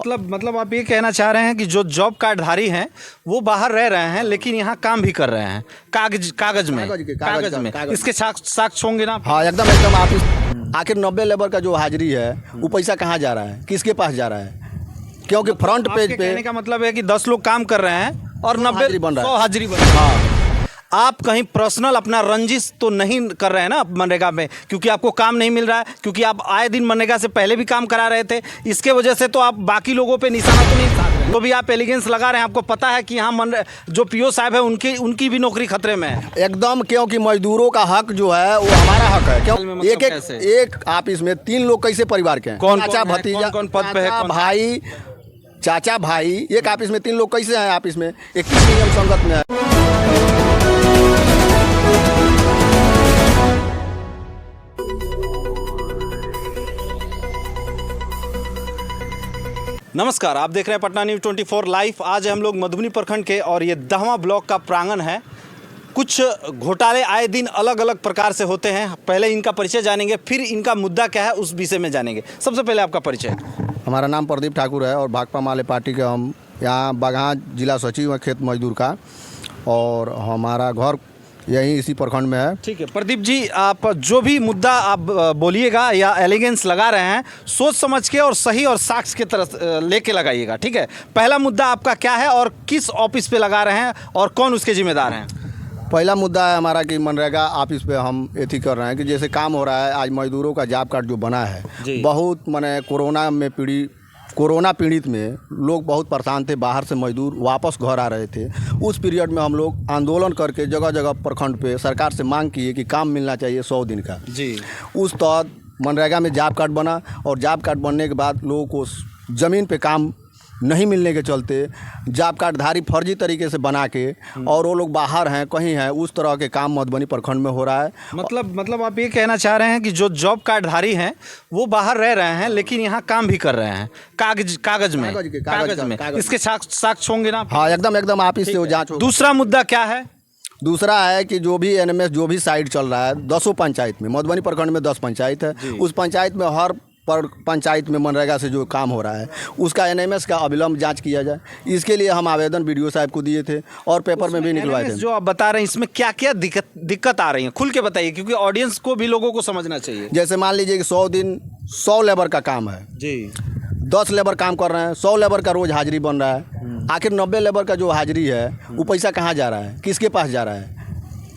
मतलब आप ये कहना चाह रहे हैं कि जो जॉब कार्डधारी हैं वो बाहर रह रहे हैं लेकिन यहाँ काम भी कर रहे हैं कागज में इसके साक्ष्य होंगे ना? हाँ एकदम आप आखिर 90 लेबर का जो हाजिरी है वो पैसा कहाँ जा रहा है, किसके पास जा रहा है? क्योंकि फ्रंट पेज पे कहने का मतलब है कि 10 लोग काम कर रहे हैं और 90 हाजिरी बन रहा है। 100 हाजिरी बन रहा है। हाँ आप कहीं पर्सनल अपना रंजिश तो नहीं कर रहे हैं ना मनरेगा में, क्योंकि आपको काम नहीं मिल रहा है, क्योंकि आप आए दिन मनरेगा से पहले भी काम करा रहे थे, इसके वजह से तो आप बाकी लोगों पे निशाना तो नहीं साध रहे, तो भी आप एलिगेंस लगा रहे हैं। आपको पता है कि यहाँ जो पीओ साहब है उनकी भी नौकरी खतरे में है एकदम, क्योंकि मजदूरों का हक जो है वो हमारा हक है। क्यों मतलब एक ऑफिस में 3 लोग कैसे परिवार के हैं? चाचा भतीजा, कौन पद पे है, भाई, चाचा भाई, एक ऑफिस में 3 लोग कैसे हैं? ऑफिस में 21 नियम संगत में है। नमस्कार, आप देख रहे हैं पटना न्यूज़ 24 लाइव। आज हम लोग मधुबनी प्रखंड के और ये 10वां ब्लॉक का प्रांगण है। कुछ घोटाले आए दिन अलग अलग प्रकार से होते हैं। पहले इनका परिचय जानेंगे, फिर इनका मुद्दा क्या है उस विषय में जानेंगे। सबसे पहले आपका परिचय। हमारा नाम प्रदीप ठाकुर है और भाकपा माले पार्टी के हम यहाँ बगहा जिला सचिव हैं खेत मजदूर का, और हमारा घर यहीं इसी प्रखंड में है। ठीक है प्रदीप जी, आप जो भी मुद्दा आप बोलिएगा या एलिगेंस लगा रहे हैं, सोच समझ के और सही और साक्ष्य के तरफ लेके लगाइएगा, ठीक है? पहला मुद्दा आपका क्या है और किस ऑफिस पे लगा रहे हैं और कौन उसके जिम्मेदार हैं? पहला मुद्दा है हमारा कि मनरेगा ऑफिस पे हम एथी कर रहे हैं कि जैसे काम हो रहा है, आज मजदूरों का जॉब कार्ड जो बना है, बहुत माने कोरोना पीड़ित में लोग बहुत परेशान थे, बाहर से मजदूर वापस घर आ रहे थे। उस पीरियड में हम लोग आंदोलन करके जगह जगह प्रखंड पे सरकार से मांग की है कि काम मिलना चाहिए 100 दिन का जी। उस तहत मनरेगा में जॉब कार्ड बना, और जॉब कार्ड बनने के बाद लोगों को ज़मीन पे काम नहीं मिलने के चलते जॉब कार्डधारी फर्जी तरीके से बना के, और वो लोग बाहर हैं कहीं हैं, उस तरह के काम मधुबनी प्रखंड में हो रहा है। मतलब आप ये कहना चाह रहे हैं कि जो जॉब कार्डधारी हैं वो बाहर रह रहे हैं लेकिन यहाँ काम भी कर रहे हैं कागज में इसके साक्ष्य होंगे ना? हाँ एकदम आप इससे जाँच। दूसरा मुद्दा क्या है? दूसरा है कि जो भी एनएमएस जो भी साइट चल रहा है 10 पंचायत में, मधुबनी प्रखंड में 10 पंचायत है, उस पंचायत में हर पंचायत में मनरेगा से जो काम हो रहा है उसका एनएमएस का अविलंब जांच किया जाए। इसके लिए हम आवेदन बीडीओ साहब को दिए थे और पेपर में भी निकलवाए थे। जो आप बता रहे हैं इसमें क्या क्या दिक्कत आ रही है, खुल के बताइए, क्योंकि ऑडियंस को भी लोगों को समझना चाहिए। जैसे मान लीजिए कि 100 दिन 100 लेबर का काम है जी, 10 लेबर काम कर रहे हैं, 100 लेबर का रोज हाजिरी बन रहा है। आखिर 90 लेबर का जो हाजिरी है वो पैसा कहाँ जा रहा है, किसके पास जा रहा है?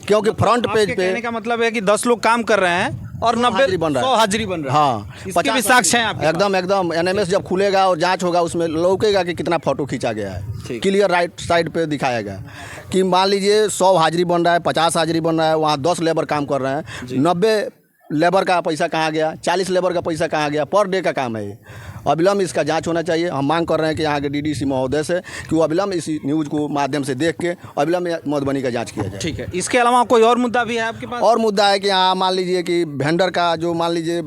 क्योंकि फ्रंट पेज पे कहने का मतलब है कि 10 लोग काम कर रहे हैं और 90 100 हाजिरी बन रहा है। हाँ, इसके भी साक्ष्य हैं आपके पास? एकदम एनएमएस जब खुलेगा और जांच होगा उसमें लौकेगा कि कितना फोटो खींचा गया है, क्लियर राइट साइड पे दिखाएगा कि मान लीजिए 100 हाजिरी बन रहा है, 50 हाजिरी बन रहा है, वहाँ 10 लेबर काम कर रहे हैं, 90 लेबर का पैसा कहाँ गया, 40 लेबर का पैसा कहाँ गया? पर डे का काम है ये। अविलंब इसका जांच होना चाहिए। हम मांग कर रहे हैं कि यहाँ के डीडीसी महोदय से कि वो अविलंब इस न्यूज़ को माध्यम से देख के अविलंब मधुबनी का जांच किया जाए। ठीक है, इसके अलावा कोई और मुद्दा भी है आपके पास? और मुद्दा है कि यहाँ मान लीजिए कि वेंडर का जो मान लीजिए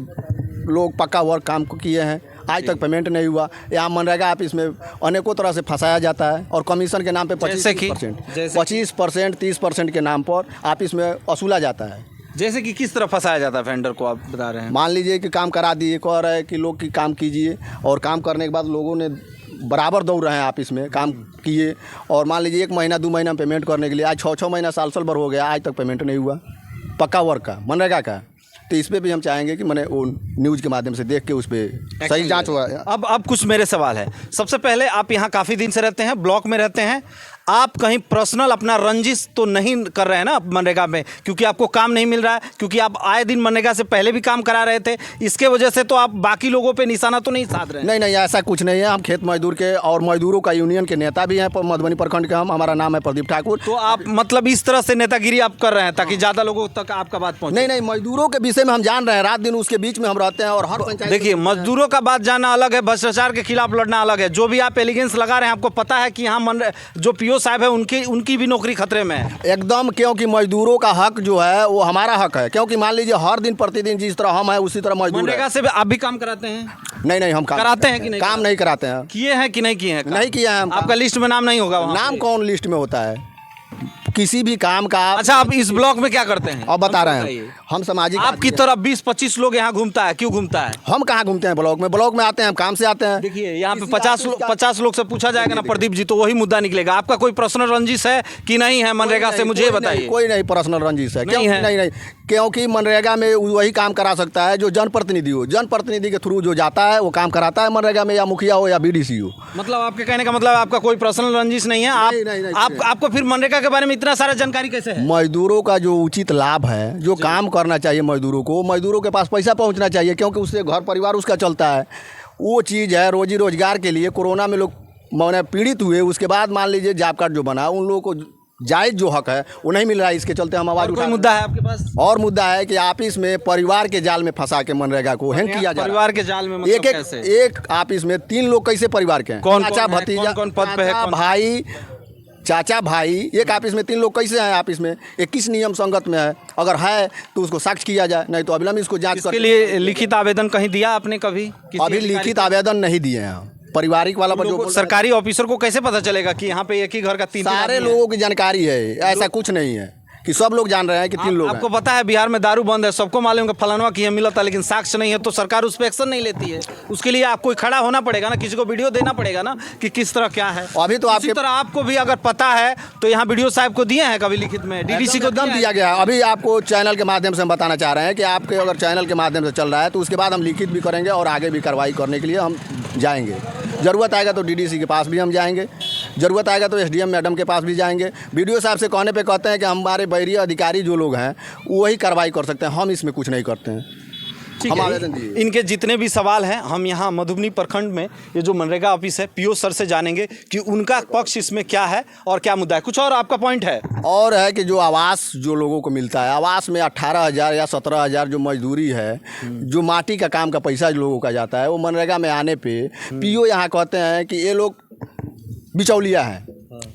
लोग पक्का वर्क काम किए हैं, आज तक पेमेंट नहीं हुआ। यहाँ मनरेगा ऑफिस में अनेकों तरह से फंसाया जाता है और कमीशन के नाम पे 25% 30% के नाम पर ऑफिस में वसूला जाता है। जैसे कि किस तरह फंसाया जाता है वेंडर को, आप बता रहे हैं? मान लीजिए कि काम करा दिए, कह रहे हैं कि लोग की काम कीजिए, और काम करने के बाद लोगों ने बराबर दौड़ रहे हैं ऑफिस में, काम किए, और मान लीजिए 1 महीना 2 महीना पेमेंट करने के लिए आज 6 महीना साल भर हो गया, आज तक पेमेंट नहीं हुआ पक्का वर्क का मनरेगा का। तो इस पर भी हम चाहेंगे कि मैंने वो न्यूज़ के माध्यम से देख के उस पर सही जांच हुआ। अब कुछ मेरे सवाल है। सबसे पहले, आप यहाँ काफ़ी दिन से रहते हैं, ब्लॉक में रहते हैं, आप कहीं पर्सनल अपना रंजिश तो नहीं कर रहे हैं ना मनरेगा में, क्योंकि आपको काम नहीं मिल रहा है, क्योंकि आप आए दिन मनरेगा से पहले भी काम करा रहे थे, इसके वजह से तो आप बाकी लोगों पे निशाना तो नहीं साध रहे हैं? नहीं, ऐसा कुछ नहीं है। हम खेत मजदूर के और मजदूरों का यूनियन के नेता भी हैं मधुबनी प्रखंड के। हमारा नाम है प्रदीप ठाकुर। तो आप मतलब इस तरह से नेतागिरी आप कर रहे हैं ताकि ज़्यादा लोगों तक आपका बात पहुँचे? नहीं, मजदूरों के विषय में हम जान रहे हैं, रात दिन उसके बीच में हम रहते हैं। और हर पंचायत, देखिए, मजदूरों का बात जानना अलग है, भ्रष्टाचार के खिलाफ लड़ना अलग है। जो भी आप एलिगेंस लगा रहे हैं, आपको पता है कि यहाँ जो पीओ साहब है उनकी भी नौकरी खतरे में है एकदम, क्योंकि मजदूरों का हक जो है वो हमारा हक है। क्योंकि मान लीजिए हर दिन प्रतिदिन जिस तरह हम हैं उसी तरह मजदूर मनरेगा से आप भी काम कराते हैं? नहीं, हम कराते हैं कि नहीं? काम नहीं कराते हैं। किए हैं कि नहीं किए हैं? नहीं किया है। आपका लिस्ट में नाम नहीं होगा? नाम कौन लिस्ट में होता है? किसी भी काम का अच्छा, आप इस ब्लॉक में क्या करते हैं? अब बता रहे बताइए। हैं हम सामाजिक आपकी तरफ 20-25 लोग यहाँ घूमता है, क्यों घूमता है? हम कहाँ घूमते हैं ब्लॉक में आते हैं, हम काम से आते हैं। देखिए यहाँ पे 50 लोग से पूछा जाएगा ना प्रदीप जी, तो वही मुद्दा निकलेगा। आपका कोई पर्सनल रंजिश है कि नहीं है मनरेगा से, मुझे बताइए। कोई नहीं पर्सनल रंजिश है, नहीं है? नहीं, क्योंकि मनरेगा में वही काम करा सकता है जो जनप्रतिनिधि हो। जनप्रतिनिधि के थ्रू जो जाता है वो काम कराता है मनरेगा में, या मुखिया हो या बीडीसी हो। मतलब आपके कहने का मतलब आपका कोई पर्सनल रंजिश नहीं है। आपको फिर मनरेगा के बारे में इतना सारा जानकारी कैसे है? मजदूरों का जो उचित लाभ है, जो काम करना चाहिए मजदूरों के पास पैसा पहुंचना चाहिए, क्योंकि उससे घर परिवार उसका चलता है। वो चीज़ है रोजी रोजगार के लिए। कोरोना में लोग माने पीड़ित हुए, उसके बाद मान लीजिए जॉब कार्ड जो बना, उन लोगों को जायज़ जो हक है वो नहीं मिल रहा है। इसके चलते हम आवाज़ उठा। कोई मुद्दा है आपके पास? और मुद्दा है कि ऑफिस में परिवार के जाल में फंसा के मनरेगा को हैंग किया जा रहा है। परिवार के जाल में मतलब कैसे? एक ऑफिस में 3 लोग कैसे परिवार के हैं? चाचा भतीजा, कौन पद पे है? चाचा भाई एक ऑफिस में 3 लोग कैसे हैं? ऑफिस में 21 नियम संगत में है। अगर है तो उसको साक्ष्य किया जाए, नहीं तो अविलंब इसको जांच इसके लिए लिखित आवेदन कहीं दिया आपने कभी? अभी लिखित आवेदन नहीं दिए हैं। पारिवारिक वाला पर जो सरकारी ऑफिसर को कैसे पता चलेगा कि यहाँ पे एक ही घर का 3 सारे लोगों की जानकारी है? ऐसा कुछ नहीं है कि सब लोग जान रहे हैं कि 3 लोग हैं। आपको पता है बिहार में दारू बंद है, सबको मालूम है फलानवा की मिला था, लेकिन साक्ष्य नहीं है तो सरकार उस पर एक्शन नहीं लेती है। उसके लिए आपको खड़ा होना पड़ेगा ना, किसी को वीडियो देना पड़ेगा ना कि किस तरह क्या है। अभी तो इसी तरह आपको भी अगर पता है तो यहाँ वीडियो साहब को दिए हैं कभी लिखित में? डीडीसी को एकदम दिया गया। अभी आपको चैनल के माध्यम से हम बताना चाह रहे हैं कि आपके अगर चैनल के माध्यम से चल रहा है तो उसके बाद हम लिखित भी करेंगे और आगे भी कार्रवाई करने के लिए हम जाएंगे। ज़रूरत आएगा तो डीडीसी के पास भी हम जाएंगे, ज़रूरत आएगा तो एसडीएम मैडम के पास भी जाएंगे। वीडियो साहब से कहने पे कहते हैं कि हमारे बैरिय अधिकारी जो लोग हैं वही कार्रवाई कर सकते हैं, हम इसमें कुछ नहीं करते हैं। हम आवेदन दिए। इनके जितने भी सवाल हैं हम यहाँ मधुबनी प्रखंड में ये जो मनरेगा ऑफिस है पीओ सर से जानेंगे कि उनका पक्ष इसमें क्या है और क्या मुद्दा है। कुछ और आपका पॉइंट है? और है कि जो आवास जो लोगों को मिलता है, आवास में 18,000 या 17,000 जो मजदूरी है, जो माटी का काम का पैसा जो लोगों का जाता है, वो मनरेगा में आने पे पीओ यहाँ कहते हैं कि ये लोग बिचौलिया है।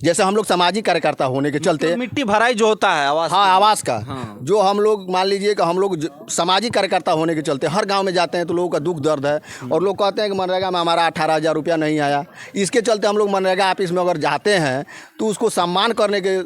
जैसे हम लोग सामाजिक कार्यकर्ता होने के चलते मिट्टी भराई जो होता है आवास, हाँ आवास का, जो हम लोग मान लीजिए कि हम लोग सामाजिक कार्यकर्ता होने के चलते हर गांव में जाते हैं तो लोगों का दुख दर्द है, और लोग कहते हैं कि मनरेगा में हमारा 18,000 रुपया नहीं आया। इसके चलते हम लोग मनरेगा ऑफिस में अगर जाते हैं तो उसको सम्मान करने के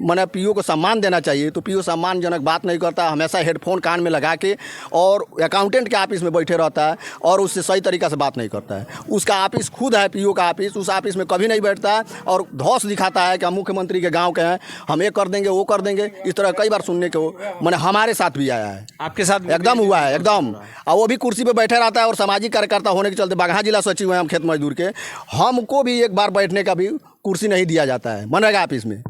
मैंने पीओ को सम्मान देना चाहिए, तो पीओ सम्मानजनक बात नहीं करता, हमेशा हेडफोन कान में लगा के और अकाउंटेंट के ऑफिस में बैठे रहता है और उससे सही तरीक़ा से बात नहीं करता है। उसका ऑफिस खुद है पीओ का ऑफिस, उस ऑफिस में कभी नहीं बैठता है और धौस दिखाता है कि हम मुख्यमंत्री के गांव के हैं, हम ये कर देंगे वो कर देंगे। इस तरह कई बार सुनने को मैंने हमारे साथ भी आया है, आपके साथ एकदम हुआ है एकदम। और वो भी कुर्सी पर बैठे रहता है और सामाजिक कार्यकर्ता होने के चलते बगहा जिला सचिव हैं हम खेत मजदूर के, हमको भी एक बार बैठने का भी कुर्सी नहीं दिया जाता है मनरेगा ऑफिस में।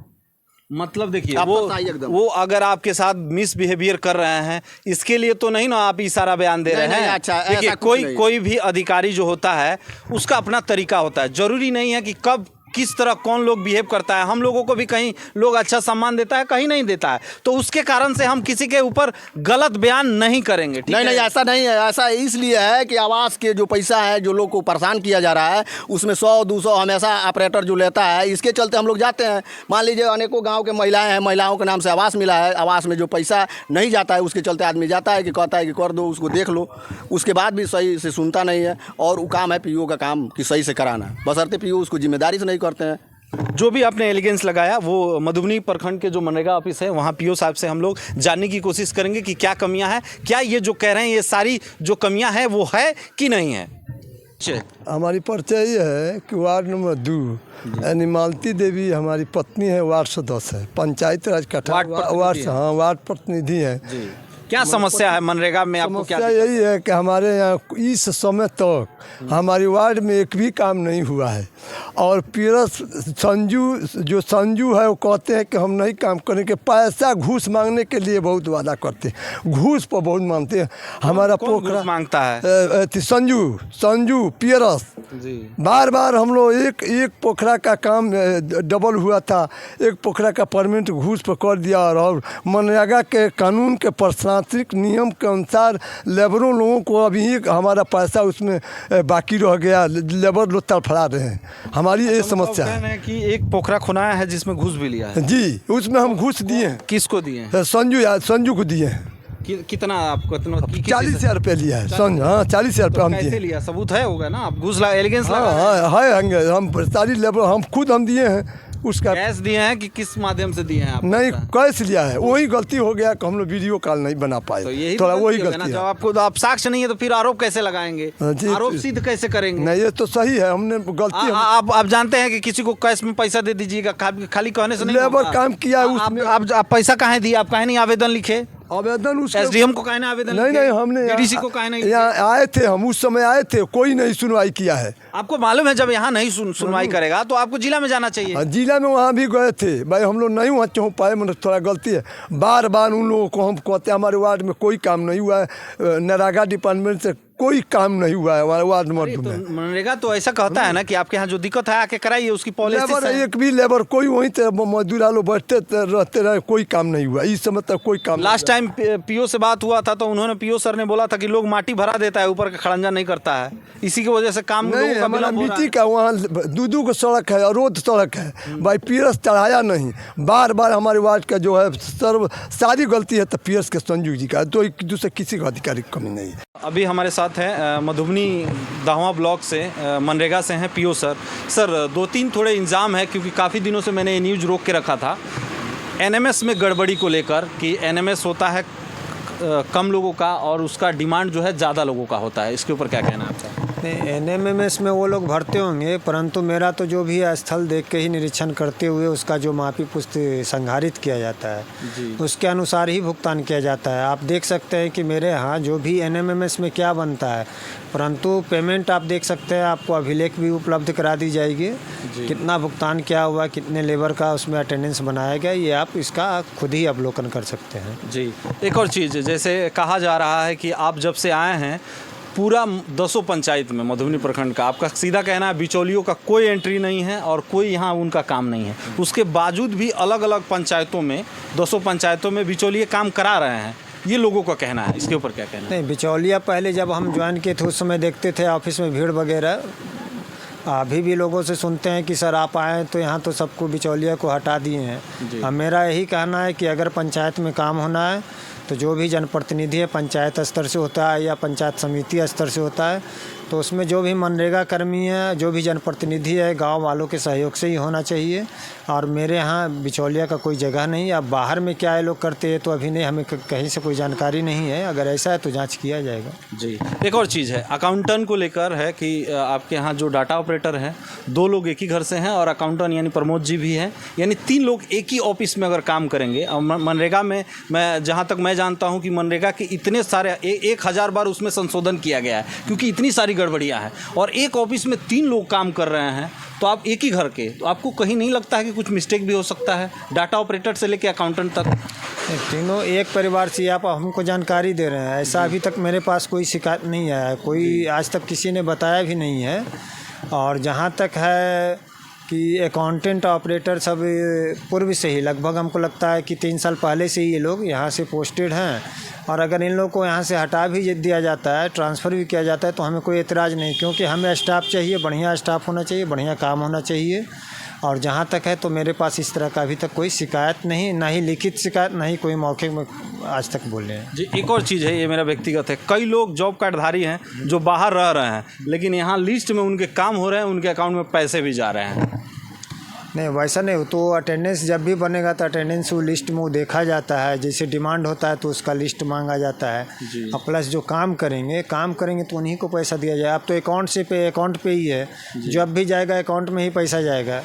मतलब देखिए वो अगर आपके साथ मिसबिहेवियर कर रहे हैं इसके लिए तो नहीं ना आप इशारा बयान दे रहे हैं। अच्छा, देखिए कोई भी अधिकारी जो होता है उसका अपना तरीका होता है, जरूरी नहीं है कि कब किस तरह कौन लोग बिहेव करता है। हम लोगों को भी कहीं लोग अच्छा सम्मान देता है, कहीं नहीं देता है, तो उसके कारण से हम किसी के ऊपर गलत बयान नहीं करेंगे। नहीं ऐसा नहीं है, ऐसा इसलिए है कि आवास के जो पैसा है जो लोग को परेशान किया जा रहा है उसमें 100-200 हमेशा ऑपरेटर जो लेता है, इसके चलते हम लोग जाते हैं। मान लीजिए अनेकों गाँव के महिलाएं हैं, महिलाओं के नाम से आवास मिला है, आवास में जो पैसा नहीं जाता है उसके चलते आदमी जाता है कि कहता है कि कर दो, उसको देख लो, उसके बाद भी सही से सुनता नहीं है। और वो काम है पीओ का काम कि सही से कराना, बशर्ते पीओ उसको जिम्मेदारी से नहीं करते हैं। जो भी आपने एलिगेंस लगाया वो मधुबनी प्रखंड के जो मनरेगा ऑफिस है वहाँ पीओ साहब से हम लोग जानने की कोशिश करेंगे कि क्या कमियां हैं, क्या ये जो कह रहे हैं ये सारी जो कमियां हैं वो है कि नहीं है। हमारी परिचय ये है कि वार्ड नंबर 2 यानी मालती देवी हमारी पत्नी है, वार्ड सदस्य है, पंचायत राज कठा वार्ड प्रतिनिधि है। क्या समस्या है मनरेगा में आपको? क्या समस्या यही है कि हमारे यहाँ इस समय तक हमारी वार्ड में एक भी काम नहीं हुआ है, और पीरस संजू है वो कहते हैं कि हम नहीं काम करेंगे, पैसा घूस मांगने के लिए बहुत वादा करते हैं, घूस पर बहुत मांगते हैं। हमारा पोखरा मांगता है संजू पीरस बार हम लोग एक पोखरा का काम डबल हुआ था, एक पोखरा का परमिट घूस पर कर दिया, और मनरेगा के कानून के प्रशासनिक नियम के अनुसार लेबरों लोगों को अभी हमारा पैसा उसमें बाकी रह गया, लेबर लोग तड़फड़ा रहे हैं। हमारी ये समस्या है कि एक पोखरा खुनाया है जिसमें घूस भी लिया है। जी, उसमें हम घूस दिए हैं। किसको दिए हैं? संजू को दिए हैं। कितना आपको? 40,000 रुपये लिया है। हाँ 40,000 रुपये हम दिए। लिया? सबूत है होगा ना? आप घूस एलिगेंस हाँ है, हम सारी लेबर हम खुद हम दिए हैं। उसका कैश दिए हैं कि किस माध्यम से दिए हैं आप? नहीं कैश लिया है, वही गलती हो गया कि हम लोग वीडियो कॉल नहीं बना पाए, तो यही थोड़ा तो वही गलती होगी ना, गलती जब है। आपको आप साक्ष्य नहीं है तो फिर आरोप कैसे लगाएंगे? हाँ जी, आरोप सिद्ध कैसे करेंगे? नहीं ये तो सही है, हमने गलती आप जानते हैं कि किसी को कैश में पैसा दे दीजिएगा, खाली कहने से नहीं लेबर होगा। काम किया है आप उसमें। आप पैसा काहे दिए? आप काहे नहीं आवेदन लिखे? आवेदन उसके एसडीएम को काहे ना आवेदन नहीं लिखे? नहीं हमने डीडीसी को काहे नहीं लिखे? यहाँ आए थे, हम उस समय आए थे, कोई नहीं सुनवाई किया है। आपको मालूम है जब यहाँ नहीं सुनवाई करेगा तो आपको जिला में जाना चाहिए। हाँ, जिला में वहाँ भी गए थे भाई, हम लोग नहीं वहाँ चौंक पाए, मतलब थोड़ा गलती है। बार बार उन लोगों को हम कहते हैं हमारे वार्ड में कोई काम नहीं हुआ है, नरेगा डिपार्टमेंट से कोई काम नहीं हुआ है हमारे वार्ड नंबर 2 में। मनरेगा तो ऐसा कहता है ना कि आपके यहाँ जो दिक्कत है आके कराइए, उसकी लेबर पॉलिसी। एक भी लेबर कोई वहीं थे मजदूर लोग बैठते रहते रहे, कोई काम नहीं हुआ इस समय तक, कोई काम लास्ट टाइम पीओ से बात हुआ था तो उन्होंने पीओ सर ने बोला था कि लोग माटी भरा देता है, ऊपर का खड़ंजा नहीं करता है, इसी की वजह से काम नहीं। लोगों का हमारा विलंब हो रहा मिट्टी है। का वहाँ दूधू को सड़क है, अवरोध सड़क है भाई, पीएस चढ़ाया नहीं। बार बार हमारे वार्ड का जो है सर्व सारी गलती है तो पीएस के संजू जी का, तो एक दूसरे किसी का अधिकारी की कमी नहीं है। अभी हमारे साथ हैं मधुबनी दाहवा ब्लॉक से मनरेगा से हैं पीओ सर। सर 2-3 थोड़े इल्ज़ाम है, क्योंकि काफ़ी दिनों से मैंने ये न्यूज़ रोक के रखा था एनएमएस में गड़बड़ी को लेकर कि एनएमएस होता है कम लोगों का और उसका डिमांड जो है ज़्यादा लोगों का होता है, इसके ऊपर क्या कहना है आपका? नहीं, एनएमएमएस में वो लोग भरते होंगे, परंतु मेरा तो जो भी है स्थल देख के ही निरीक्षण करते हुए उसका जो मापी पुस्ति संधारित किया जाता है उसके अनुसार ही भुगतान किया जाता है। आप देख सकते हैं कि मेरे यहाँ जो भी एनएमएमएस में क्या बनता है, परंतु पेमेंट आप देख सकते हैं, आपको अभिलेख भी उपलब्ध करा दी जाएगी, कितना भुगतान क्या हुआ, कितने लेबर का उसमें अटेंडेंस बनाया गया, ये आप इसका खुद ही अवलोकन कर सकते हैं। जी, एक और चीज़, जैसे कहा जा रहा है कि आप जब से आए हैं पूरा 10 पंचायत में मधुबनी प्रखंड का, आपका सीधा कहना है बिचौलियों का कोई एंट्री नहीं है और कोई यहाँ उनका काम नहीं है, उसके बावजूद भी अलग अलग पंचायतों में 200 पंचायतों में बिचौलिए काम करा रहे हैं, ये लोगों का कहना है, इसके ऊपर क्या कहना है? नहीं, बिचौलिया पहले जब हम ज्वाइन किए थे उस समय देखते थे ऑफिस में भीड़ वगैरह, अभी भी लोगों से सुनते हैं कि सर आप आए तो यहाँ तो सबको बिचौलिया को हटा दिए हैं। अब मेरा यही कहना है कि अगर पंचायत में काम होना है तो जो भी जनप्रतिनिधि है पंचायत स्तर से होता है या पंचायत समिति स्तर से होता है, तो उसमें जो भी मनरेगा कर्मी है, जो भी जनप्रतिनिधि है, गांव वालों के सहयोग से ही होना चाहिए। और मेरे यहाँ बिचौलिया का कोई जगह नहीं है। अब बाहर में क्या ये लोग करते हैं तो अभी नहीं, हमें कहीं से कोई जानकारी नहीं है, अगर ऐसा है तो जांच किया जाएगा। जी, एक और चीज़ है अकाउंटेंट को लेकर है कि आपके यहाँ जो डाटा ऑपरेटर हैं 2 लोग एक ही घर से हैं और अकाउंटेंट यानी प्रमोद जी भी हैं, यानी 3 लोग एक ही ऑफिस में अगर काम करेंगे। और मनरेगा में मैं जहाँ तक मैं जानता हूँ कि मनरेगा के इतने सारे 1000 बार उसमें संशोधन किया गया है, क्योंकि इतनी सारी गड़बड़ियाँ हैं और एक ऑफिस में 3 लोग काम कर रहे हैं, तो आप एक ही घर के, तो आपको कहीं नहीं लगता है कि कुछ मिस्टेक भी हो सकता है, डाटा ऑपरेटर से लेके अकाउंटेंट तक? तीनों एक परिवार से आप हमको जानकारी दे रहे हैं, ऐसा अभी तक मेरे पास कोई शिकायत नहीं आया है, कोई आज तक किसी ने बताया भी नहीं है। और जहाँ तक है कि अकाउंटेंट ऑपरेटर सब पूर्व से ही, लगभग हमको लगता है कि 3 साल पहले से ही ये लोग यहाँ से पोस्टेड हैं, और अगर इन लोगों को यहाँ से हटा भी दिया जाता है, ट्रांसफ़र भी किया जाता है, तो हमें कोई एतराज़ नहीं, क्योंकि हमें स्टाफ चाहिए, बढ़िया स्टाफ होना चाहिए, बढ़िया काम होना चाहिए। और जहाँ तक है तो मेरे पास इस तरह का अभी तक कोई शिकायत नहीं, ना ही लिखित शिकायत, ना ही कोई मौके में आज तक बोले हैं। जी, एक और चीज़ है, ये मेरा व्यक्तिगत है, कई लोग जॉब कार्डधारी हैं जो बाहर रह रहे हैं, लेकिन यहाँ लिस्ट में उनके काम हो रहे हैं, उनके अकाउंट में पैसे भी जा रहे हैं। नहीं, वैसा नहीं, तो अटेंडेंस जब भी बनेगा तो अटेंडेंस वो लिस्ट में वो देखा जाता है, जैसे डिमांड होता है तो उसका लिस्ट मांगा जाता है। और प्लस जो काम करेंगे तो उन्हीं को पैसा दिया जाए। अब तो अकाउंट पे ही है, जब भी जाएगा अकाउंट में ही पैसा जाएगा,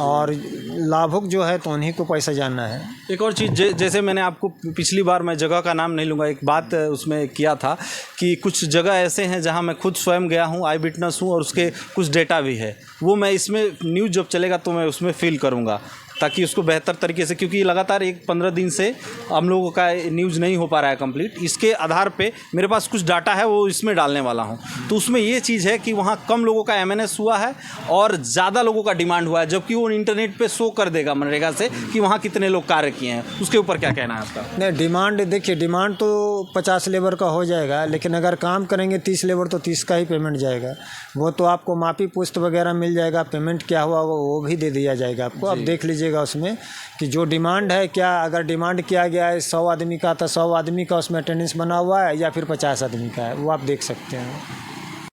और लाभुक जो है तो उन्हीं को पैसा जाना है। एक और चीज़, जैसे मैंने आपको पिछली बार, मैं जगह का नाम नहीं लूँगा, एक बात उसमें किया था कि कुछ जगह ऐसे हैं जहां मैं खुद स्वयं गया हूं, आई विटनेस हूं, और उसके कुछ डेटा भी है, वो मैं इसमें न्यूज़ जब चलेगा तो मैं उसमें फिल करूँगा, ताकि उसको बेहतर तरीके से, क्योंकि लगातार 15 दिन से हम लोगों का न्यूज़ नहीं हो पा रहा है कंप्लीट, इसके आधार पे मेरे पास कुछ डाटा है वो इसमें डालने वाला हूं। तो उसमें ये चीज़ है कि वहाँ कम लोगों का एमएनएस हुआ है और ज़्यादा लोगों का डिमांड हुआ है, जबकि वो इंटरनेट पे शो कर देगा मनरेगा से कि वहाँ कितने लोग कार्य किए हैं। उसके ऊपर क्या कहना है आपका? नहीं, डिमांड देखिए, डिमांड तो 50 लेबर का हो जाएगा, लेकिन अगर काम करेंगे 30 लेबर तो 30 का ही पेमेंट जाएगा। वो तो आपको मापी पुस्त वगैरह मिल जाएगा, पेमेंट क्या हुआ वो भी दे दिया जाएगा आपको। अब देख लीजिएगा उसमें कि जो डिमांड है, क्या अगर डिमांड किया गया है 100 आदमी का, तो 100 आदमी का उसमें अटेंडेंस बना हुआ है या फिर 50 आदमी का है, वो आप देख सकते हैं।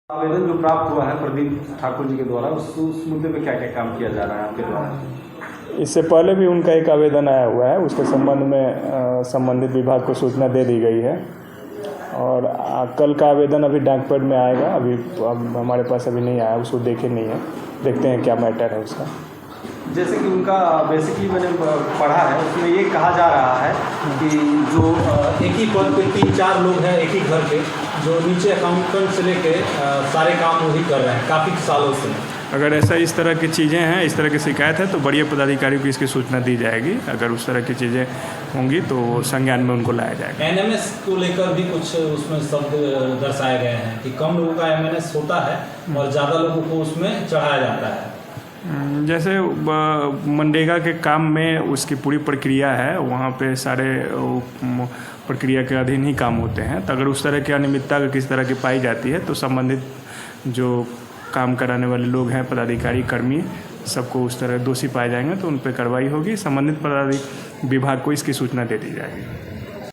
आवेदन जो प्राप्त हुआ है प्रदीप ठाकुर जी के द्वारा उस मुद्दे पे क्या क्या काम किया जा रहा है आपके द्वारा? इससे पहले भी उनका एक आवेदन आया हुआ है, उसके संबंध में संबंधित विभाग को सूचना दे दी गई है और कल का आवेदन अभी डाकपेड में आएगा। अभी अब हमारे पास अभी नहीं आया, उसको देखे नहीं है, देखते हैं क्या मैटर है उसका। जैसे कि उनका बेसिकली मैंने पढ़ा है उसमें ये कहा जा रहा है कि जो एक ही पद पे 3-4 लोग हैं एक ही घर के, जो नीचे अकाउंटेंट से लेके सारे काम वही कर रहे हैं काफ़ी सालों से। अगर ऐसा इस तरह की चीज़ें हैं, इस तरह की शिकायत है तो बड़े पदाधिकारियों को इसकी सूचना दी जाएगी। अगर उस तरह की चीज़ें होंगी तो संज्ञान में उनको लाया जाएगा। एनएमएस को लेकर भी कुछ उसमें शब्द दर्शाए गए हैं कि कम लोगों का एमएनएस होता है और ज़्यादा लोगों को उसमें चढ़ाया जाता है। जैसे मनरेगा के काम में उसकी पूरी प्रक्रिया है, वहाँ पे सारे प्रक्रिया के अधीन ही काम होते हैं। तो अगर उस तरह की अनियमितता अगर किसी तरह की पाई जाती है तो संबंधित जो काम कराने वाले लोग हैं, पदाधिकारी, कर्मी, सबको उस तरह दोषी पाए जाएंगे तो उन पर कार्रवाई होगी। संबंधित विभाग को इसकी सूचना दे दी जाएगी।